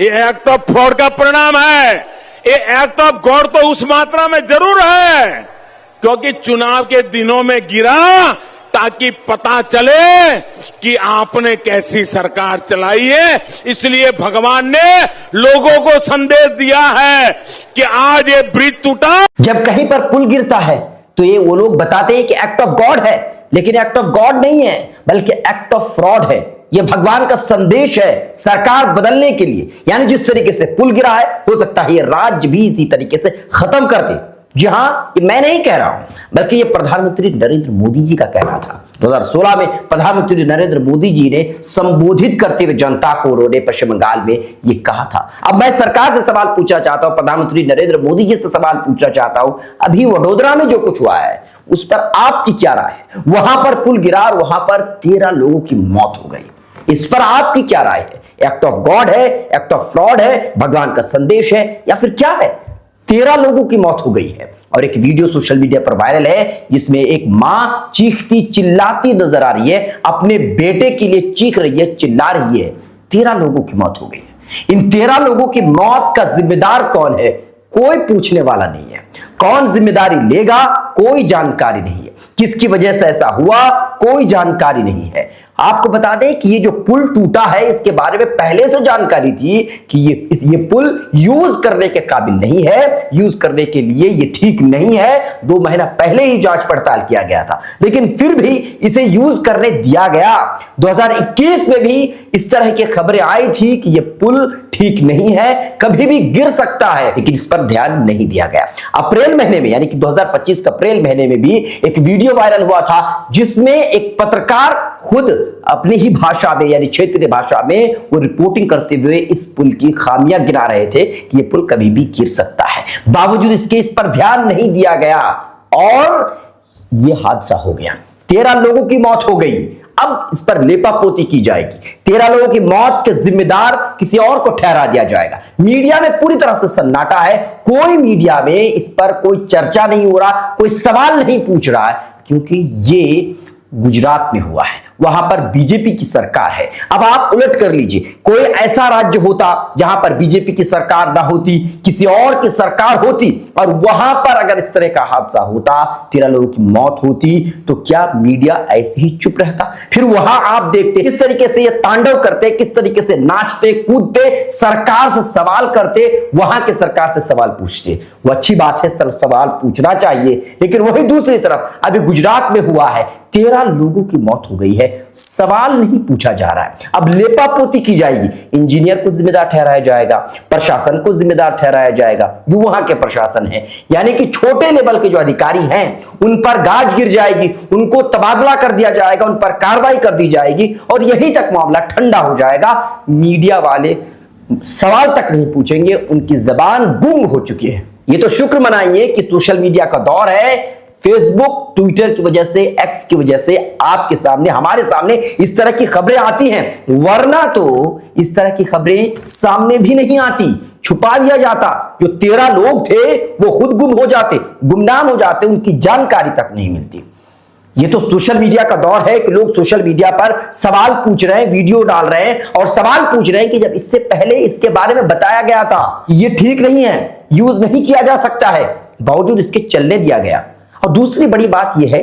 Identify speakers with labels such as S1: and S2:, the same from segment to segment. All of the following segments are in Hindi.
S1: ये एक्ट ऑफ फ्रॉड का परिणाम है। ये एक्ट ऑफ गॉड तो उस मात्रा में जरूर है क्योंकि चुनाव के दिनों में गिरा ताकि पता चले कि आपने कैसी सरकार चलाई है। इसलिए भगवान ने लोगों को संदेश दिया है कि आज ये ब्रिज टूटा।
S2: जब कहीं पर पुल गिरता है तो ये वो लोग बताते हैं कि एक्ट ऑफ गॉड है, लेकिन एक्ट ऑफ गॉड नहीं है बल्कि एक्ट ऑफ फ्रॉड है। यह भगवान का संदेश है सरकार बदलने के लिए। यानी जिस तरीके से पुल गिरा है, हो सकता है ये राज्य भी इसी तरीके से खत्म कर दे। जी हां, ये मैं नहीं कह रहा हूं बल्कि ये प्रधानमंत्री नरेंद्र मोदी जी का कहना था। 2016 में प्रधानमंत्री नरेंद्र मोदी जी ने संबोधित करते हुए जनता को उन्होंने पश्चिम बंगाल में ये कहा था। अब मैं सरकार से सवाल पूछना चाहता हूं, प्रधानमंत्री नरेंद्र मोदी जी से सवाल पूछना चाहता हूं, अभी वडोदरा में जो कुछ हुआ है उस पर आपकी क्या राय है? वहां पर पुल गिरा और वहां पर 13 लोगों की मौत हो गई, इस पर आपकी क्या राय है? एक्ट ऑफ गॉड है, एक्ट ऑफ फ्रॉड है, भगवान का संदेश है या फिर क्या है? 13 लोगों की मौत हो गई है और एक वीडियो सोशल मीडिया पर वायरल है जिसमें एक मां चीखती चिल्लाती नजर आ रही है, अपने बेटे के लिए चीख रही है, चिल्ला रही है। 13 लोगों की मौत हो गई है। इन 13 लोगों की मौत का जिम्मेदार कौन है? कोई पूछने वाला नहीं है। कौन जिम्मेदारी लेगा? कोई जानकारी नहीं है। किसकी वजह से ऐसा हुआ? कोई जानकारी नहीं है। आपको बता दें कि ये जो पुल टूटा है इसके बारे में पहले से जानकारी थी कि ये पुल यूज करने के काबिल नहीं है, यूज करने के लिए ये ठीक नहीं है। 2 महीना पहले ही जांच पड़ताल किया गया था, लेकिन फिर भी इसे यूज करने दिया गया। 2021 में भी इस तरह की खबरें आई थी कि ये पुल ठीक नहीं है, कभी भी गिर सकता है, लेकिन इस पर ध्यान नहीं दिया गया। अप्रैल महीने में यानी कि 2025 के अप्रैल महीने में भी एक वीडियो वायरल हुआ था जिसमें एक पत्रकार खुद अपनी ही भाषा में यानी क्षेत्रीय भाषा में वो रिपोर्टिंग करते हुए इस पुल की खामियां गिना रहे थे कि ये पुल कभी भी गिर सकता है। बावजूद इसके इस पर ध्यान नहीं दिया गया और ये हादसा हो गया। 13 लोगों की मौत हो गई। अब इस पर लेपापोती की जाएगी। 13 लोगों की मौत के जिम्मेदार किसी और को ठहरा दिया जाएगा। मीडिया में पूरी तरह से सन्नाटा है। कोई मीडिया में इस पर कोई चर्चा नहीं हो रहा, कोई सवाल नहीं पूछ रहा है क्योंकि ये गुजरात में हुआ है, वहां पर बीजेपी की सरकार है। अब आप उलट कर लीजिए, कोई ऐसा राज्य होता जहां पर बीजेपी की सरकार ना होती, किसी और की सरकार होती और वहां पर अगर इस तरह का हादसा होता, 13 लोगों की मौत होती, तो क्या मीडिया ऐसे ही चुप रहता? फिर वहां आप देखते किस तरीके से ये तांडव करते, किस तरीके से नाचते कूदते, सरकार से सवाल करते, वहां के सरकार से सवाल पूछते। वो अच्छी बात है, सवाल पूछना चाहिए, लेकिन वही दूसरी तरफ अभी गुजरात में हुआ है, 13 लोगों की मौत हो गई है, सवाल नहीं पूछा जा रहा है। अब लेपापोती की जाएगी। इंजीनियर को जिम्मेदार ठहराया जाएगा, प्रशासन को जिम्मेदार ठहराया जाएगा, जो वहां के प्रशासन है, यानी कि छोटे लेवल के जो अधिकारी हैं उन पर गाज गिर जाएगी, उनको तबादला कर दिया जाएगा, उन पर कार्रवाई कर दी जाएगी और यहीं तक मामला ठंडा हो जाएगा। मीडिया वाले सवाल तक नहीं पूछेंगे, उनकी जबान गुम हो चुकी है। ये तो शुक्र मनाइए कि सोशल मीडिया का दौर है। फेसबुक, ट्विटर की वजह से, एक्स की वजह से आपके सामने, हमारे सामने इस तरह की खबरें आती हैं, वरना तो इस तरह की खबरें सामने भी नहीं आती, छुपा दिया जाता। जो 13 लोग थे वो खुद गुम हो जाते, गुमनाम हो जाते, उनकी जानकारी तक नहीं मिलती। ये तो सोशल मीडिया का दौर है कि लोग सोशल मीडिया पर सवाल पूछ रहे हैं, वीडियो डाल रहे हैं और सवाल पूछ रहे हैं कि जब इससे पहले इसके बारे में बताया गया था, ये ठीक नहीं है, यूज नहीं किया जा सकता है, बावजूद इसके चलने दिया गया। और दूसरी बड़ी बात यह है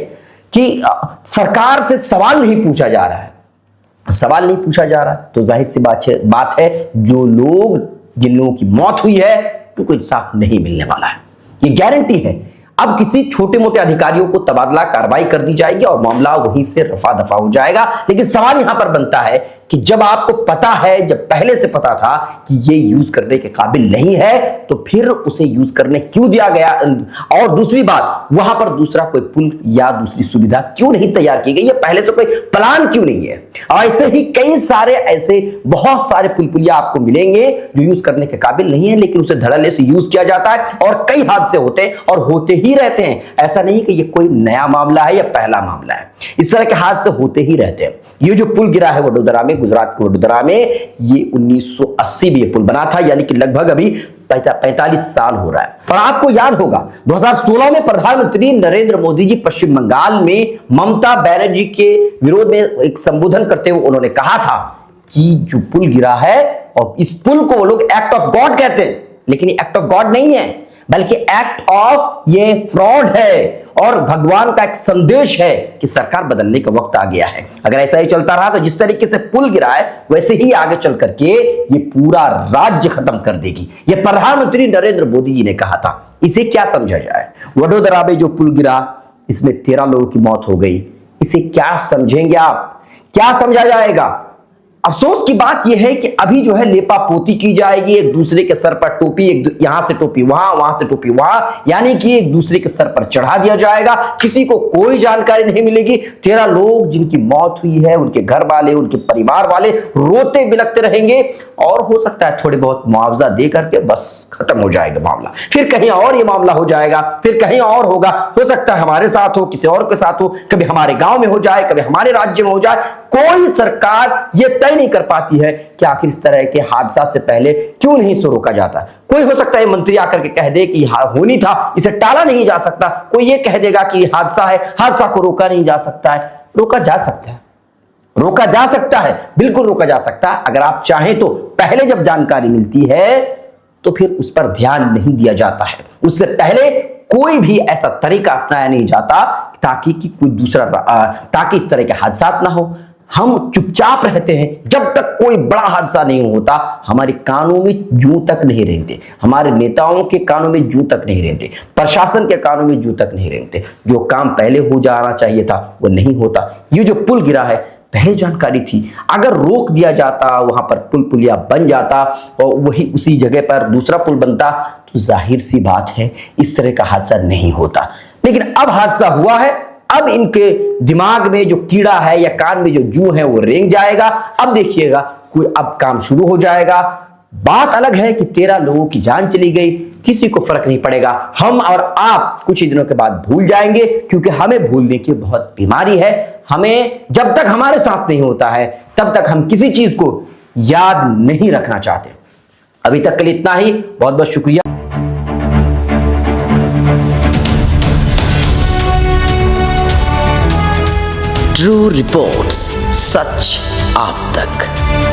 S2: कि सरकार से सवाल नहीं पूछा जा रहा है। सवाल नहीं पूछा जा रहा तो जाहिर सी बात है जो लोग, जिन लोगों की मौत हुई है, उनको इंसाफ नहीं मिलने वाला है, ये गारंटी है। अब किसी छोटे मोटे अधिकारियों को तबादला कार्रवाई कर दी जाएगी और मामला वहीं से रफा दफा हो जाएगा। लेकिन सवाल यहां पर बनता है कि जब आपको पता है, जब पहले से पता था कि ये यूज करने के काबिल नहीं है, तो फिर उसे यूज करने क्यों दिया गया? और दूसरी बात, वहां पर दूसरा कोई पुल या दूसरी सुविधा क्यों नहीं तैयार की गई? ये पहले से कोई प्लान क्यों नहीं है? और ऐसे ही कई सारे ऐसे बहुत सारे पुल पुलिया आपको मिलेंगे जो यूज करने के काबिल नहीं है, लेकिन उसे धड़ल्ले से यूज किया जाता है और कई हादसे होते हैं और होते ही रहते हैं। ऐसा नहीं कि ये कोई नया मामला है या पहला मामला है, इस तरह के हादसे होते ही रहते हैं। ये जो पुल गिरा है वडोदरा में, गुजरात के वडोदरा में, ये 1980 में ये पुल बना था, यानी कि लगभग अभी 45 साल हो रहा है। और आपको याद होगा 2016 में प्रधानमंत्री नरेंद्र मोदी जी पश्चिम बंगाल में ममता बनर्जी के विरोध में एक संबोधन करते हुए उन्होंने कहा था कि जो पुल गिरा है, और इस पुल को वो लोग एक्ट ऑफ गॉड कहते हैं, लेकिन ये एक्ट ऑफ गॉड नहीं है, बल्कि एक्ट ऑफ ये फ्रॉड है और भगवान का एक संदेश है कि सरकार बदलने का वक्त आ गया है। अगर ऐसा ही चलता रहा तो जिस तरीके से पुल गिरा है वैसे ही आगे चल करके ये पूरा राज्य खत्म कर देगी। ये प्रधानमंत्री नरेंद्र मोदी जी ने कहा था। इसे क्या समझा जाए? वडोदरा में जो पुल गिरा, इसमें 13 लोगों की मौत हो गई, इसे क्या समझेंगे आप? क्या समझा जाएगा? अफसोस की बात यह है कि अभी जो है लेपा पोती की जाएगी, एक दूसरे के सर पर टोपी, यहां से टोपी वहां, वहां से टोपी वहां, यानी कि एक दूसरे के सर पर चढ़ा दिया जाएगा। किसी को कोई जानकारी नहीं मिलेगी। 13 लोग जिनकी मौत हुई है, उनके घर वाले, उनके परिवार वाले रोते बिलखते रहेंगे, और हो सकता है थोड़े बहुत मुआवजा दे करके बस खत्म हो जाएगा मामला। फिर कहीं और ये मामला हो जाएगा, फिर कहीं और होगा। हो सकता है हमारे साथ हो, किसी और के साथ हो, कभी हमारे गांव में हो जाए, कभी हमारे राज्य में हो जाए। कोई सरकार ये तय नहीं कर पाती है कि आखिर इस तरह के हादसा से पहले क्यों नहीं इसे रोका जाता। कोई हो सकता है मंत्री आकर के कह दे कि होनी था, इसे टाला नहीं जा सकता। कोई ये कह देगा कि हादसा है, हादसा को रोका नहीं जा सकता है। रोका जा सकता है, रोका जा सकता है, बिल्कुल रोका जा सकता है। अगर आप चाहें तो पहले जब जानकारी मिलती है तो फिर उस पर ध्यान नहीं दिया जाता है। उससे पहले कोई भी ऐसा तरीका अपनाया नहीं जाता ताकि कि कोई दूसरा ताकि इस तरह के हादसा ना हो। हम चुपचाप रहते हैं जब तक कोई बड़ा हादसा नहीं होता। हमारे कानों में जूं तक नहीं रेंगते, हमारे नेताओं के कानों में जूं तक नहीं रेंगते, प्रशासन के कानों में जूं तक नहीं रेंगते। जो काम पहले हो जाना चाहिए था वो नहीं होता। ये जो पुल गिरा है पहले जानकारी थी, अगर रोक दिया जाता, वहां पर पुल पुलिया बन जाता और वही उसी जगह पर दूसरा पुल बनता तो जाहिर सी बात है इस तरह का हादसा नहीं होता। लेकिन अब हादसा हुआ है, अब इनके दिमाग में जो कीड़ा है या कान में जो जूं है वो रेंग जाएगा। अब देखिएगा कोई अब काम शुरू हो जाएगा। बात अलग है कि 13 लोगों की जान चली गई, किसी को फर्क नहीं पड़ेगा। हम और आप कुछ ही दिनों के बाद भूल जाएंगे, क्योंकि हमें भूलने की बहुत बीमारी है। हमें जब तक हमारे साथ नहीं होता है तब तक हम किसी चीज को याद नहीं रखना चाहते। अभी तक के लिए इतना ही। बहुत बहुत शुक्रिया।
S3: ट्रू रिपोर्ट्स, सच आप तक।